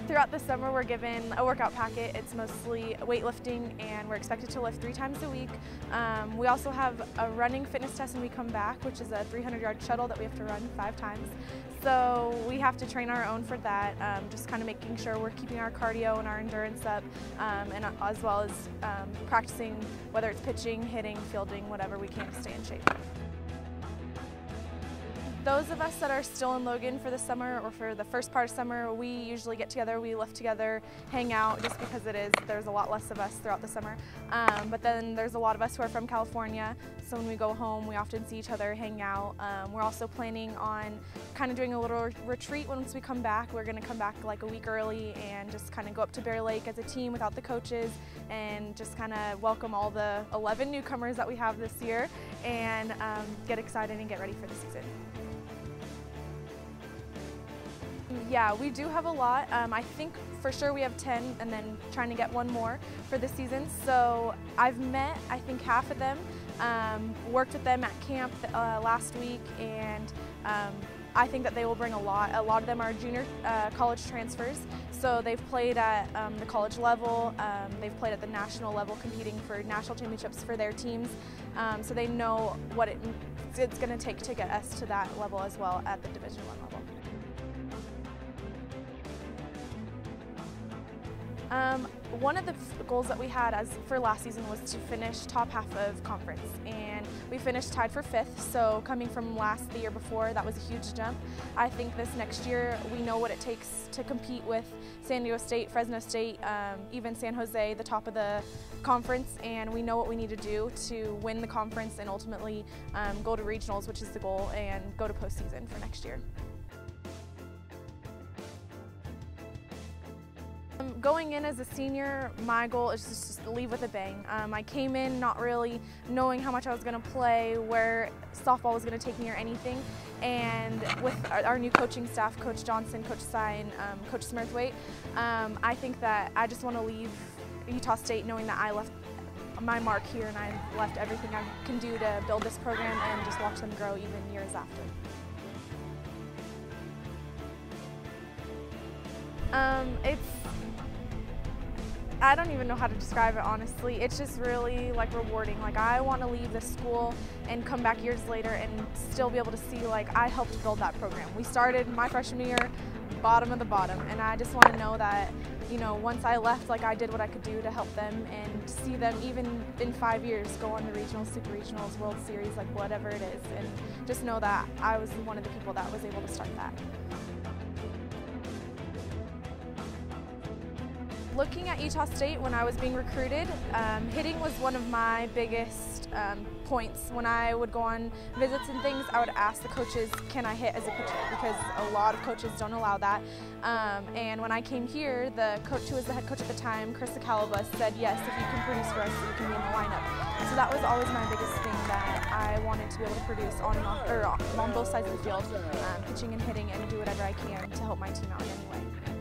Throughout the summer, we're given a workout packet. It's mostly weightlifting, and we're expected to lift 3 times a week. We also have a running fitness test when we come back, which is a 300-yard shuttle that we have to run 5 times. So we have to train our own for that, just kind of making sure we're keeping our cardio and our endurance up, and as well as practicing, whether it's pitching, hitting, fielding, whatever we can to stay in shape. Those of us that are still in Logan for the summer or for the first part of summer, we usually get together, we lift together, hang out, just because there's a lot less of us throughout the summer. But then there's a lot of us who are from California, so when we go home, we often see each other, hang out. We're also planning on kind of doing a little retreat once we come back. We're going to come back like a week early and just kind of go up to Bear Lake as a team without the coaches and just kind of welcome all the 11 newcomers that we have this year and get excited and get ready for the season. Yeah, we do have a lot. I think for sure we have 10 and then trying to get 1 more for the season. So I've met, I think, half of them, worked with them at camp last week, and I think that they will bring a lot. A lot of them are junior college transfers, so they've played at the college level, they've played at the national level competing for national championships for their teams, so they know what it's going to take to get us to that level as well at the Division I level. One of the goals that we had for last season was to finish top half of conference, and we finished tied for 5th, so coming from the year before, that was a huge jump. I think this next year we know what it takes to compete with San Diego State, Fresno State, even San Jose, the top of the conference, and we know what we need to do to win the conference and ultimately go to regionals, which is the goal, and go to postseason for next year. Going in as a senior, my goal is just to leave with a bang. I came in not really knowing how much I was going to play, where softball was going to take me or anything, and with our new coaching staff, Coach Johnson, Coach Sy, and Coach Smurthwaite, I think that I just want to leave Utah State knowing that I left my mark here and I left everything I can do to build this program and just watch them grow even years after. I don't even know how to describe it, honestly. It's just really like rewarding. Like, I want to leave this school and come back years later and still be able to see like I helped build that program. We started my freshman year bottom of the bottom, and I just want to know that, you know, once I left, like I did what I could do to help them and see them even in 5 years go on to regionals, super regionals, World Series, like whatever it is, and just know that I was one of the people that was able to start that. Looking at Utah State when I was being recruited, hitting was one of my biggest points. When I would go on visits and things, I would ask the coaches, can I hit as a pitcher? Because a lot of coaches don't allow that. And when I came here, the coach who was the head coach at the time, Chris Acalaba, said, yes, if you can produce for us, you can be in the lineup. So that was always my biggest thing, that I wanted to be able to produce on and off, or on both sides of the field, pitching and hitting, and do whatever I can to help my team out in any way.